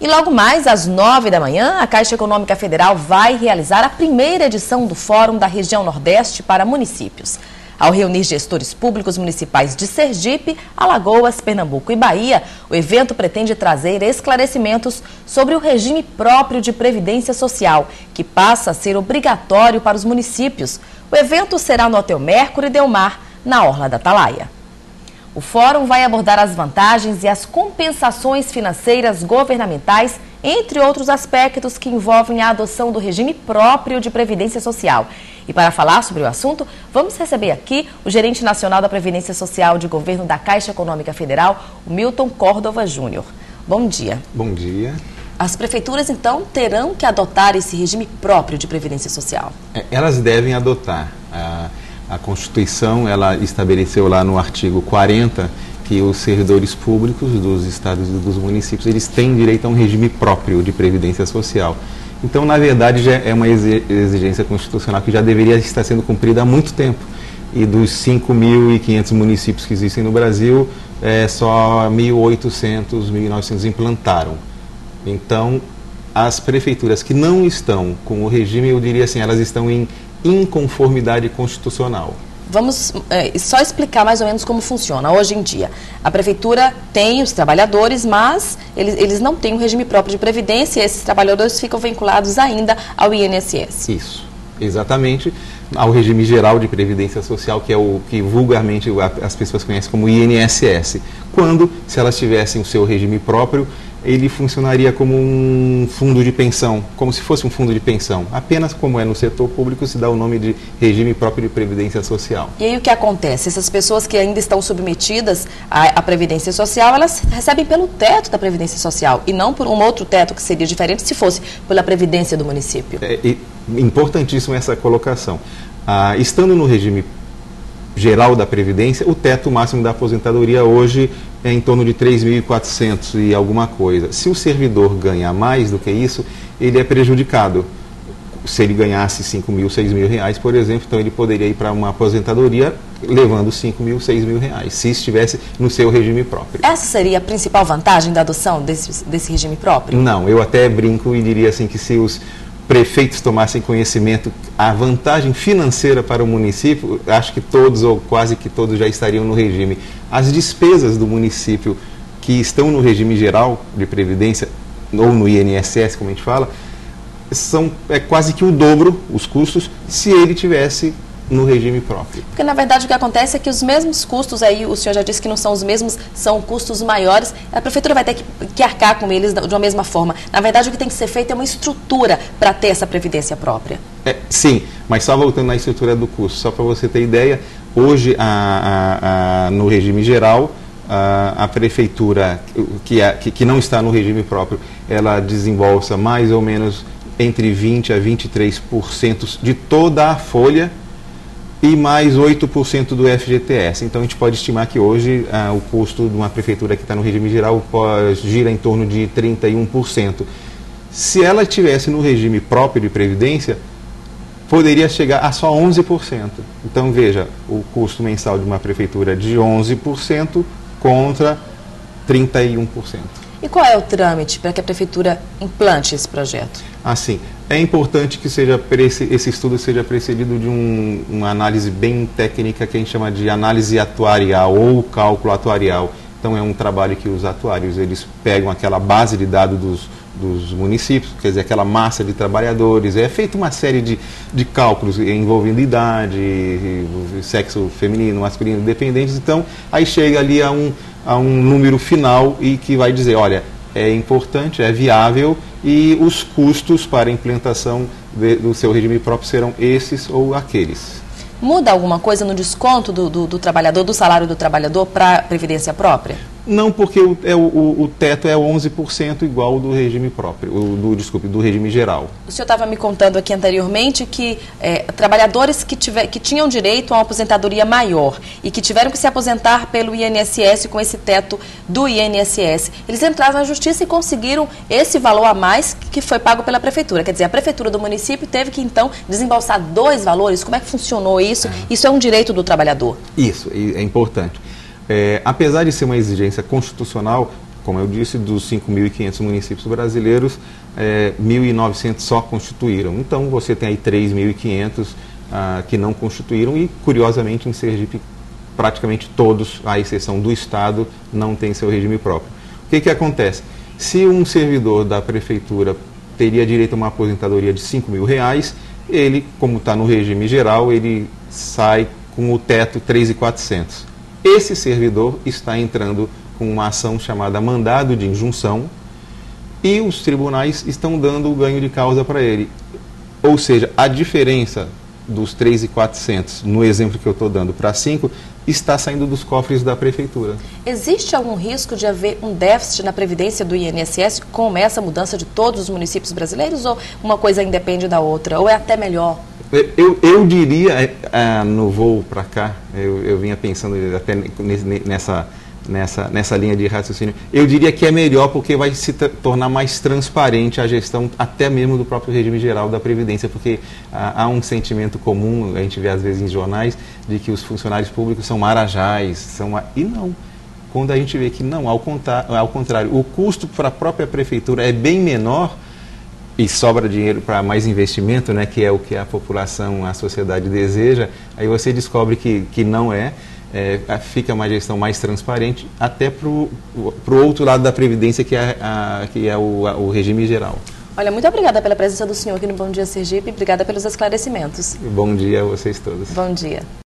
E logo mais, às 9 da manhã, a Caixa Econômica Federal vai realizar a primeira edição do Fórum da Região Nordeste para municípios. Ao reunir gestores públicos municipais de Sergipe, Alagoas, Pernambuco e Bahia, o evento pretende trazer esclarecimentos sobre o regime próprio de previdência social, que passa a ser obrigatório para os municípios. O evento será no Hotel Mercury Delmar, na Orla da Atalaia. O fórum vai abordar as vantagens e as compensações financeiras governamentais, entre outros aspectos que envolvem a adoção do regime próprio de previdência social. E para falar sobre o assunto, vamos receber aqui o gerente nacional da Previdência Social de Governo da Caixa Econômica Federal, o Milton Córdova Júnior. Bom dia. Bom dia. As prefeituras, então, terão que adotar esse regime próprio de previdência social? Elas devem adotar. A Constituição, ela estabeleceu lá no artigo 40 que os servidores públicos dos estados e dos municípios, eles têm direito a um regime próprio de previdência social. Então, na verdade, já é uma exigência constitucional que já deveria estar sendo cumprida há muito tempo. E dos 5.500 municípios que existem no Brasil, só 1.800, 1.900 implantaram. Então, as prefeituras que não estão com o regime, eu diria assim, elas estão em inconformidade constitucional. Vamos só explicar mais ou menos como funciona. Hoje em dia, a prefeitura tem os trabalhadores, mas eles não têm um regime próprio de previdência e esses trabalhadores ficam vinculados ainda ao INSS. Isso, exatamente, ao regime geral de previdência social, que é o que vulgarmente as pessoas conhecem como INSS. Quando, se elas tivessem o seu regime próprio, ele funcionaria como um fundo de pensão, como se fosse um fundo de pensão. Apenas como é no setor público, se dá o nome de regime próprio de previdência social. E aí o que acontece? Essas pessoas que ainda estão submetidas à previdência social, elas recebem pelo teto da previdência social e não por um outro teto que seria diferente se fosse pela previdência do município. Importantíssima essa colocação. Estando no regime geral da Previdência, o teto máximo da aposentadoria hoje é em torno de 3.400 e alguma coisa. Se o servidor ganha mais do que isso, ele é prejudicado. Se ele ganhasse 5.000, 6.000 reais, por exemplo, então ele poderia ir para uma aposentadoria levando 5.000, 6.000 reais, se estivesse no seu regime próprio. Essa seria a principal vantagem da adoção desse regime próprio? Não, eu até brinco e diria assim que se os prefeitos tomassem conhecimento, a vantagem financeira para o município, acho que todos ou quase que todos já estariam no regime. As despesas do município que estão no regime geral de previdência, ou no INSS, como a gente fala, são quase que o dobro, os custos, se ele tivesse no regime próprio. Porque, na verdade, o que acontece é que os mesmos custos, aí o senhor já disse que não são os mesmos, são custos maiores, a prefeitura vai ter que arcar com eles de uma mesma forma. Na verdade, o que tem que ser feito é uma estrutura para ter essa previdência própria. Sim, mas só voltando na estrutura do custo, só para você ter ideia, hoje, no regime geral, a prefeitura que não está no regime próprio, ela desembolsa mais ou menos entre 20% a 23% de toda a folha e mais 8% do FGTS. Então, a gente pode estimar que hoje o custo de uma prefeitura que está no regime geral gira em torno de 31%. Se ela estivesse no regime próprio de previdência, poderia chegar a só 11%. Então, veja, o custo mensal de uma prefeitura de 11% contra 31%. E qual é o trâmite para que a prefeitura implante esse projeto? Assim, é importante que esse estudo seja precedido de uma análise bem técnica que a gente chama de análise atuarial ou cálculo atuarial. Então é um trabalho que os atuários eles pegam aquela base de dados dos municípios, quer dizer, aquela massa de trabalhadores, é feita uma série de cálculos envolvendo idade, sexo feminino, masculino, dependentes, então aí chega ali a um número final e que vai dizer, olha, é importante, é viável e os custos para a implantação do seu regime próprio serão esses ou aqueles. Muda alguma coisa no desconto do trabalhador, do salário do trabalhador para a previdência própria? Não, porque o teto é 11% igual ao do regime próprio, do regime geral. O senhor estava me contando aqui anteriormente que trabalhadores que tinham direito a uma aposentadoria maior e que tiveram que se aposentar pelo INSS com esse teto do INSS, eles entraram na justiça e conseguiram esse valor a mais que foi pago pela prefeitura. Quer dizer, a prefeitura do município teve que, então, desembolsar dois valores. Como é que funcionou isso? Isso é um direito do trabalhador? Isso, é importante. Apesar de ser uma exigência constitucional, como eu disse, dos 5.500 municípios brasileiros, 1.900 só constituíram. Então, você tem aí 3.500 que não constituíram e, curiosamente, em Sergipe, praticamente todos, à exceção do Estado, não tem seu regime próprio. O que acontece? Se um servidor da prefeitura teria direito a uma aposentadoria de R$5.000, ele, como está no regime geral, ele sai com o teto 3.400. Esse servidor está entrando com uma ação chamada mandado de injunção e os tribunais estão dando o ganho de causa para ele. Ou seja, a diferença dos 3.400, no exemplo que eu estou dando, para 5, está saindo dos cofres da prefeitura. Existe algum risco de haver um déficit na previdência do INSS com essa mudança de todos os municípios brasileiros, ou uma coisa independe da outra, ou é até melhor? Eu diria, no voo para cá, eu vinha pensando até nessa linha de raciocínio, eu diria que é melhor porque vai se tornar mais transparente a gestão até mesmo do próprio regime geral da Previdência, porque há um sentimento comum, a gente vê às vezes em jornais, de que os funcionários públicos são marajás, e não. Quando a gente vê que não, ao contrário, o custo para a própria prefeitura é bem menor, e sobra dinheiro para mais investimento, né, que é o que a população, a sociedade deseja, aí você descobre que não fica uma gestão mais transparente, até para o outro lado da Previdência, que é o regime geral. Olha, muito obrigada pela presença do senhor aqui no Bom Dia Sergipe, obrigada pelos esclarecimentos. Bom dia a vocês todos. Bom dia.